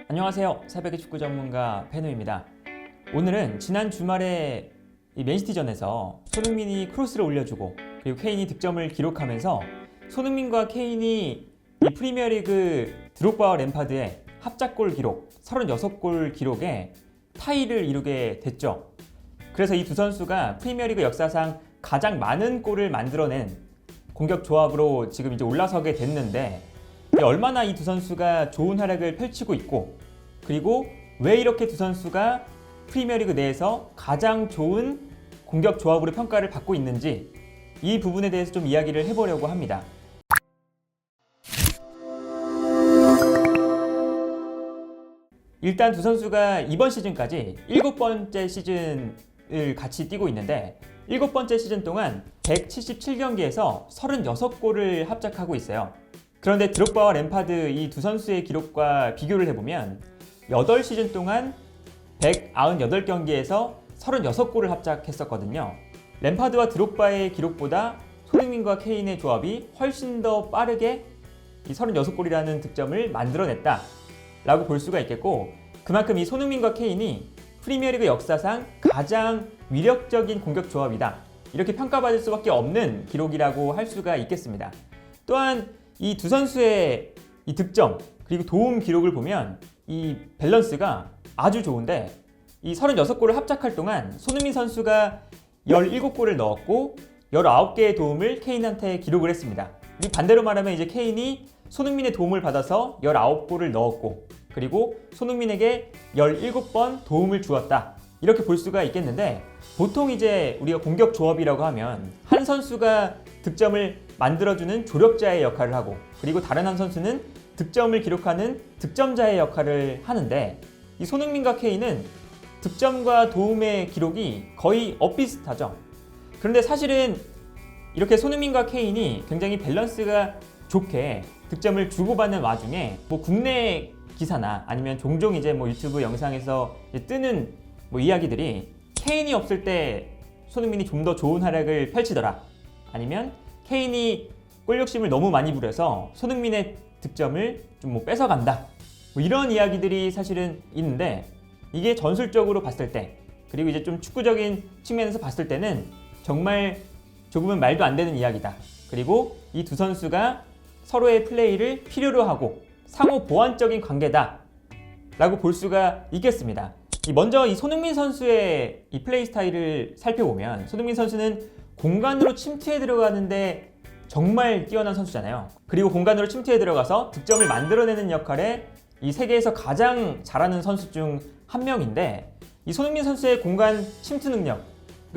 안녕하세요. 새벽의 축구 전문가 페누입니다. 오늘은 지난 주말에 이 맨시티전에서 손흥민이 크로스를 올려주고 그리고 케인이 득점을 기록하면서 손흥민과 케인이 이 프리미어리그 드록바와 램파드의 합작골 기록 36골 기록에 타이를 이루게 됐죠. 그래서 이 두 선수가 프리미어리그 역사상 가장 많은 골을 만들어낸 공격 조합으로 지금 이제 올라서게 됐는데, 얼마나 이 두 선수가 좋은 활약을 펼치고 있고, 그리고 왜 이렇게 두 선수가 프리미어리그 내에서 가장 좋은 공격 조합으로 평가를 받고 있는지, 이 부분에 대해서 좀 이야기를 해보려고 합니다. 일단 두 선수가 이번 시즌까지 7번째 시즌을 같이 뛰고 있는데, 7번째 시즌 동안 177경기에서 36골을 합작하고 있어요. 그런데 드록바와 램파드 이 두 선수의 기록과 비교를 해보면 8시즌 동안 198경기에서 36골을 합작했었거든요. 램파드와 드록바의 기록보다 손흥민과 케인의 조합이 훨씬 더 빠르게 이 36골이라는 득점을 만들어냈다 라고 볼 수가 있겠고, 그만큼 이 손흥민과 케인이 프리미어리그 역사상 가장 위력적인 공격 조합이다, 이렇게 평가받을 수밖에 없는 기록이라고 할 수가 있겠습니다. 또한 이 두 선수의 이 득점 그리고 도움 기록을 보면 이 밸런스가 아주 좋은데, 이 36골을 합작할 동안 손흥민 선수가 17골을 넣었고 19개의 도움을 케인한테 기록을 했습니다. 반대로 말하면 이제 케인이 손흥민의 도움을 받아서 19골을 넣었고, 그리고 손흥민에게 17번 도움을 주었다, 이렇게 볼 수가 있겠는데, 보통 이제 우리가 공격 조합이라고 하면 한 선수가 득점을 만들어주는 조력자의 역할을 하고, 그리고 다른 한 선수는 득점을 기록하는 득점자의 역할을 하는데, 이 손흥민과 케인은 득점과 도움의 기록이 거의 엇비슷하죠. 그런데 사실은 이렇게 손흥민과 케인이 굉장히 밸런스가 좋게 득점을 주고받는 와중에 국내 기사나 아니면 종종 이제 유튜브 영상에서 뜨는 이야기들이, 케인이 없을 때 손흥민이 좀 더 좋은 활약을 펼치더라, 아니면 케인이 골 욕심을 너무 많이 부려서 손흥민의 득점을 좀 뺏어간다, 이런 이야기들이 사실은 있는데, 이게 전술적으로 봤을 때, 그리고 이제 좀 축구적인 측면에서 봤을 때는 정말 조금은 말도 안 되는 이야기다. 그리고 이 두 선수가 서로의 플레이를 필요로 하고 상호 보완적인 관계다 라고 볼 수가 있겠습니다. 먼저 이 손흥민 선수의 이 플레이 스타일을 살펴보면, 손흥민 선수는 공간으로 침투해 들어가는데 정말 뛰어난 선수잖아요. 그리고 공간으로 침투해 들어가서 득점을 만들어내는 역할에 이 세계에서 가장 잘하는 선수 중 한 명인데, 이 손흥민 선수의 공간 침투 능력을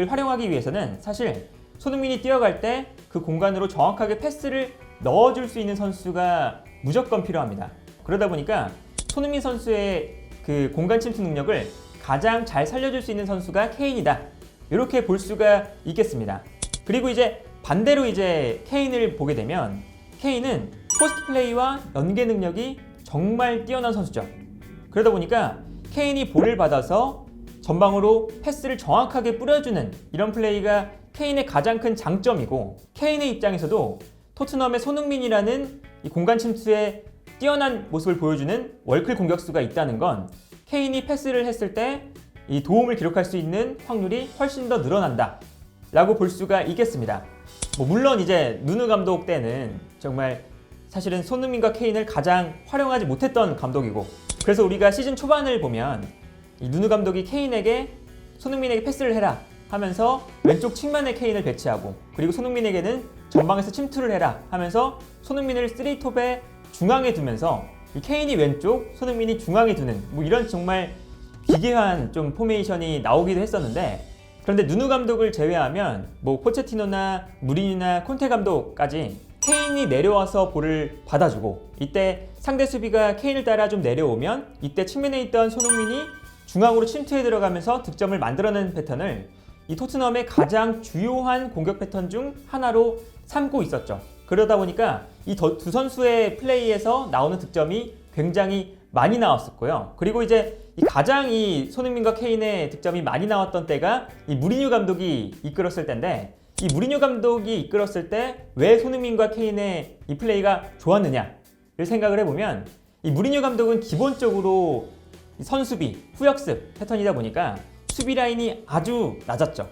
활용하기 위해서는 사실 손흥민이 뛰어갈 때 그 공간으로 정확하게 패스를 넣어줄 수 있는 선수가 무조건 필요합니다. 그러다 보니까 손흥민 선수의 그 공간 침투 능력을 가장 잘 살려줄 수 있는 선수가 케인이다, 이렇게 볼 수가 있겠습니다. 그리고 이제 반대로 이제 케인을 보게 되면, 케인은 포스트 플레이와 연계 능력이 정말 뛰어난 선수죠. 그러다 보니까 케인이 볼을 받아서 전방으로 패스를 정확하게 뿌려주는 이런 플레이가 케인의 가장 큰 장점이고, 케인의 입장에서도 토트넘의 손흥민이라는 이 공간 침투에 뛰어난 모습을 보여주는 월클 공격수가 있다는 건, 케인이 패스를 했을 때 이 도움을 기록할 수 있는 확률이 훨씬 더 늘어난다 라고 볼 수가 있겠습니다. 물론 이제 누누 감독 때는 정말 사실은 손흥민과 케인을 가장 활용하지 못했던 감독이고, 그래서 우리가 시즌 초반을 보면 이 누누 감독이 케인에게 손흥민에게 패스를 해라 하면서 왼쪽 측면에 케인을 배치하고, 그리고 손흥민에게는 전방에서 침투를 해라 하면서 손흥민을 3톱의 중앙에 두면서 이 케인이 왼쪽, 손흥민이 중앙에 두는 이런 정말 기괴한 좀 포메이션이 나오기도 했었는데, 그런데 누누 감독을 제외하면 포체티노나 무리뉴나 콘테 감독까지 케인이 내려와서 볼을 받아주고, 이때 상대 수비가 케인을 따라 좀 내려오면 이때 측면에 있던 손흥민이 중앙으로 침투해 들어가면서 득점을 만들어내는 패턴을 이 토트넘의 가장 주요한 공격 패턴 중 하나로 삼고 있었죠. 그러다 보니까 이 두 선수의 플레이에서 나오는 득점이 굉장히 많이 나왔었고요. 그리고 이제 가장 이 손흥민과 케인의 득점이 많이 나왔던 때가 이 무리뉴 감독이 이끌었을 때인데, 이 무리뉴 감독이 이끌었을 때 왜 손흥민과 케인의 이 플레이가 좋았느냐를 생각을 해보면, 이 무리뉴 감독은 기본적으로 선수비, 후역습 패턴이다 보니까 수비 라인이 아주 낮았죠.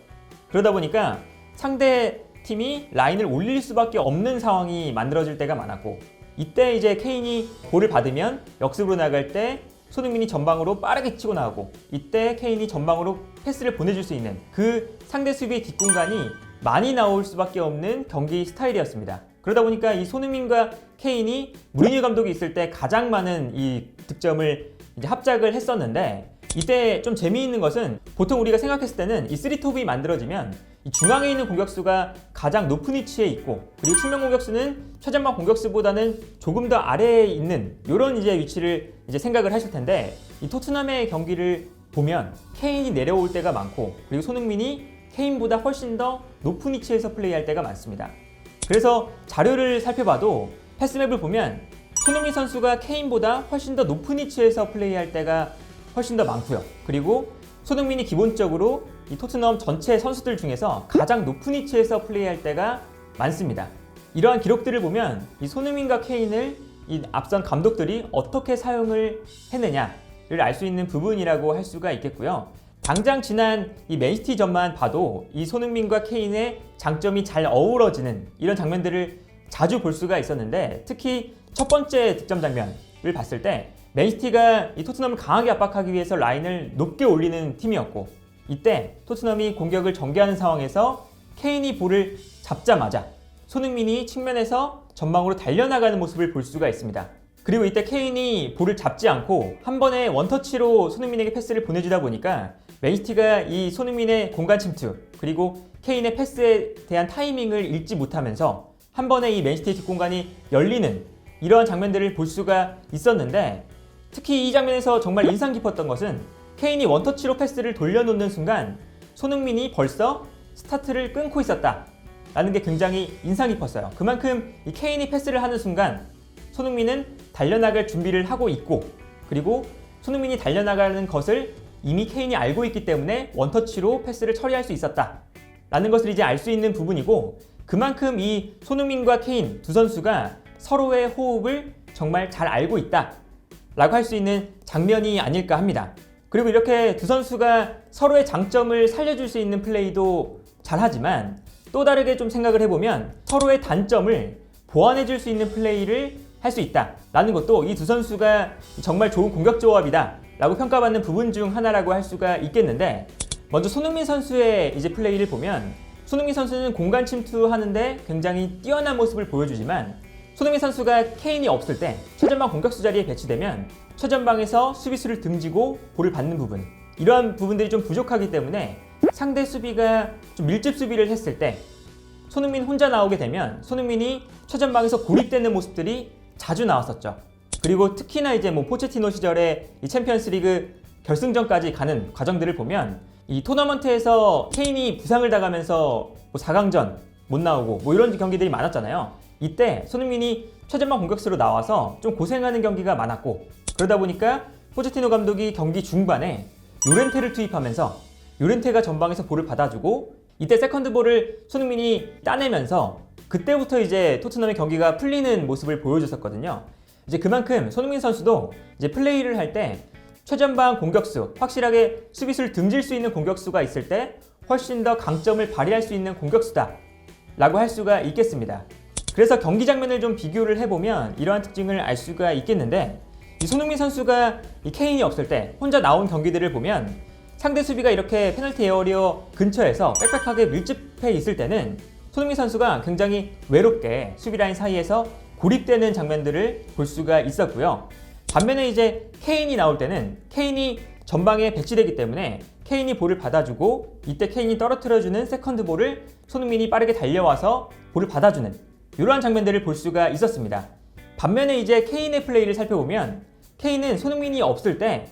그러다 보니까 상대 팀이 라인을 올릴 수밖에 없는 상황이 만들어질 때가 많았고, 이때 이제 케인이 볼을 받으면 역습으로 나갈 때 손흥민이 전방으로 빠르게 치고 나가고, 이때 케인이 전방으로 패스를 보내줄 수 있는 그 상대 수비의 뒷공간이 많이 나올 수밖에 없는 경기 스타일이었습니다. 그러다 보니까 이 손흥민과 케인이 무리뉴 감독이 있을 때 가장 많은 이 득점을 이제 합작을 했었는데, 이때 좀 재미있는 것은 보통 우리가 생각했을 때는 이 3톱이 만들어지면 이 중앙에 있는 공격수가 가장 높은 위치에 있고, 그리고 측면 공격수는 최전방 공격수보다는 조금 더 아래에 있는 이런 이제 위치를 이제 생각을 하실 텐데, 이 토트넘의 경기를 보면 케인이 내려올 때가 많고, 그리고 손흥민이 케인보다 훨씬 더 높은 위치에서 플레이할 때가 많습니다. 그래서 자료를 살펴봐도 패스맵을 보면 손흥민 선수가 케인보다 훨씬 더 높은 위치에서 플레이할 때가 훨씬 더 많고요. 그리고 손흥민이 기본적으로 이 토트넘 전체 선수들 중에서 가장 높은 위치에서 플레이할 때가 많습니다. 이러한 기록들을 보면 이 손흥민과 케인을 이 앞선 감독들이 어떻게 사용을 했느냐를 알 수 있는 부분이라고 할 수가 있겠고요. 당장 지난 이 맨시티전만 봐도 이 손흥민과 케인의 장점이 잘 어우러지는 이런 장면들을 자주 볼 수가 있었는데, 특히 첫 번째 득점 장면을 봤을 때 맨시티가 이 토트넘을 강하게 압박하기 위해서 라인을 높게 올리는 팀이었고, 이때 토트넘이 공격을 전개하는 상황에서 케인이 볼을 잡자마자 손흥민이 측면에서 전방으로 달려나가는 모습을 볼 수가 있습니다. 그리고 이때 케인이 볼을 잡지 않고 한 번에 원터치로 손흥민에게 패스를 보내주다 보니까 맨시티가 이 손흥민의 공간 침투, 그리고 케인의 패스에 대한 타이밍을 읽지 못하면서 한 번에 이 맨시티의 뒷공간이 열리는 이러한 장면들을 볼 수가 있었는데, 특히 이 장면에서 정말 인상 깊었던 것은 케인이 원터치로 패스를 돌려놓는 순간 손흥민이 벌써 스타트를 끊고 있었다 라는 게 굉장히 인상 깊었어요. 그만큼 이 케인이 패스를 하는 순간 손흥민은 달려나갈 준비를 하고 있고, 그리고 손흥민이 달려나가는 것을 이미 케인이 알고 있기 때문에 원터치로 패스를 처리할 수 있었다 라는 것을 이제 알 수 있는 부분이고, 그만큼 이 손흥민과 케인 두 선수가 서로의 호흡을 정말 잘 알고 있다 라고 할 수 있는 장면이 아닐까 합니다. 그리고 이렇게 두 선수가 서로의 장점을 살려줄 수 있는 플레이도 잘하지만, 또 다르게 좀 생각을 해보면 서로의 단점을 보완해줄 수 있는 플레이를 할 수 있다 라는 것도 이 두 선수가 정말 좋은 공격 조합이다 라고 평가받는 부분 중 하나라고 할 수가 있겠는데, 먼저 손흥민 선수의 이제 플레이를 보면 손흥민 선수는 공간 침투하는데 굉장히 뛰어난 모습을 보여주지만, 손흥민 선수가 케인이 없을 때 최전방 공격수 자리에 배치되면 최전방에서 수비수를 등지고 볼을 받는 부분, 이러한 부분들이 좀 부족하기 때문에 상대 수비가 좀 밀집 수비를 했을 때 손흥민 혼자 나오게 되면 손흥민이 최전방에서 고립되는 모습들이 자주 나왔었죠. 그리고 특히나 이제 포체티노 시절에 이 챔피언스리그 결승전까지 가는 과정들을 보면 이 토너먼트에서 케인이 부상을 당하면서 4강전 못 나오고 이런 경기들이 많았잖아요. 이때 손흥민이 최전방 공격수로 나와서 좀 고생하는 경기가 많았고, 그러다 보니까 포체티노 감독이 경기 중반에 요렌테를 투입하면서 요렌테가 전방에서 볼을 받아주고, 이때 세컨드 볼을 손흥민이 따내면서 그때부터 이제 토트넘의 경기가 풀리는 모습을 보여줬었거든요. 이제 그만큼 손흥민 선수도 이제 플레이를 할 때 최전방 공격수, 확실하게 수비수를 등질 수 있는 공격수가 있을 때 훨씬 더 강점을 발휘할 수 있는 공격수다 라고 할 수가 있겠습니다. 그래서 경기 장면을 좀 비교를 해보면 이러한 특징을 알 수가 있겠는데, 이 손흥민 선수가 이 케인이 없을 때 혼자 나온 경기들을 보면 상대 수비가 이렇게 페널티 에어리어 근처에서 빽빽하게 밀집해 있을 때는 손흥민 선수가 굉장히 외롭게 수비 라인 사이에서 고립되는 장면들을 볼 수가 있었고요. 반면에 이제 케인이 나올 때는 케인이 전방에 배치되기 때문에 케인이 볼을 받아주고, 이때 케인이 떨어뜨려주는 세컨드 볼을 손흥민이 빠르게 달려와서 볼을 받아주는 이러한 장면들을 볼 수가 있었습니다. 반면에 이제 케인의 플레이를 살펴보면 케인은 손흥민이 없을 때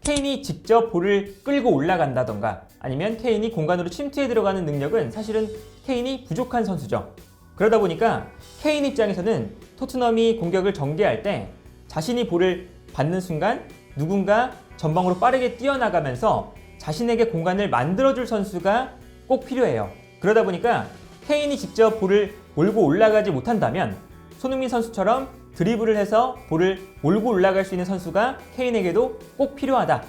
케인이 직접 볼을 끌고 올라간다던가 아니면 케인이 공간으로 침투해 들어가는 능력은 사실은 케인이 부족한 선수죠. 그러다 보니까 케인 입장에서는 토트넘이 공격을 전개할 때 자신이 볼을 받는 순간 누군가 전방으로 빠르게 뛰어나가면서 자신에게 공간을 만들어줄 선수가 꼭 필요해요. 그러다 보니까 케인이 직접 볼을 몰고 올라가지 못한다면 손흥민 선수처럼 드리블을 해서 볼을 몰고 올라갈 수 있는 선수가 케인에게도 꼭 필요하다.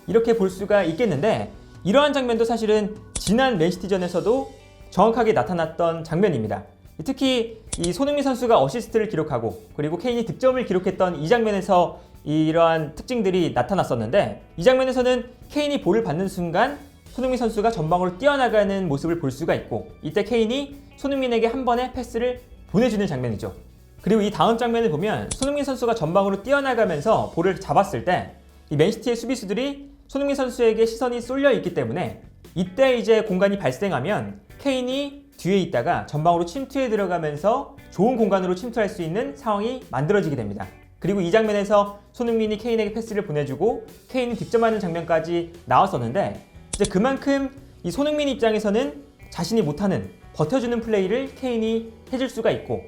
이렇게 볼 수가 있겠는데 이러한 장면도 사실은 지난 맨시티전에서도 정확하게 나타났던 장면입니다. 특히 이 손흥민 선수가 어시스트를 기록하고 그리고 케인이 득점을 기록했던 이 장면에서 이러한 특징들이 나타났었는데 이 장면에서는 케인이 볼을 받는 순간 손흥민 선수가 전방으로 뛰어나가는 모습을 볼 수가 있고 이때 케인이 손흥민에게 한 번의 패스를 보내주는 장면이죠. 그리고 이 다음 장면을 보면 손흥민 선수가 전방으로 뛰어나가면서 볼을 잡았을 때 이 맨시티의 수비수들이 손흥민 선수에게 시선이 쏠려 있기 때문에 이때 이제 공간이 발생하면 케인이 뒤에 있다가 전방으로 침투해 들어가면서 좋은 공간으로 침투할 수 있는 상황이 만들어지게 됩니다. 그리고 이 장면에서 손흥민이 케인에게 패스를 보내주고 케인이 득점하는 장면까지 나왔었는데 이제 그만큼 이 손흥민 입장에서는 자신이 못하는 버텨주는 플레이를 케인이 해줄 수가 있고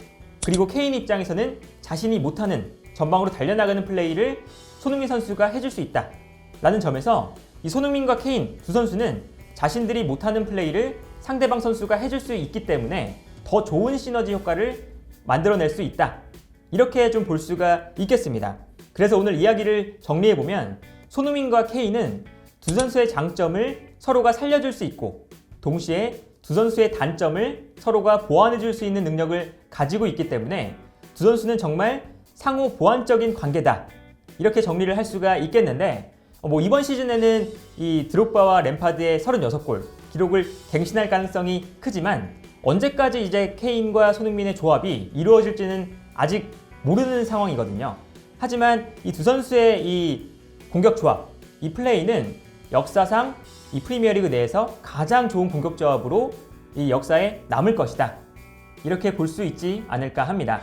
그리고 케인 입장에서는 자신이 못하는 전방으로 달려나가는 플레이를 손흥민 선수가 해줄 수 있다 라는 점에서 이 손흥민과 케인 두 선수는 자신들이 못하는 플레이를 상대방 선수가 해줄 수 있기 때문에 더 좋은 시너지 효과를 만들어낼 수 있다 이렇게 좀 볼 수가 있겠습니다. 그래서 오늘 이야기를 정리해보면 손흥민과 케인은 두 선수의 장점을 서로가 살려줄 수 있고 동시에 두 선수의 단점을 서로가 보완해줄 수 있는 능력을 가지고 있기 때문에 두 선수는 정말 상호 보완적인 관계다 이렇게 정리를 할 수가 있겠는데 이번 시즌에는 이 드록바와 램파드의 36골 기록을 갱신할 가능성이 크지만 언제까지 이제 케인과 손흥민의 조합이 이루어질지는 아직 모르는 상황이거든요. 하지만 이 두 선수의 이 공격 조합, 이 플레이는 역사상 이 프리미어리그 내에서 가장 좋은 공격 조합으로 이 역사에 남을 것이다. 이렇게 볼 수 있지 않을까 합니다.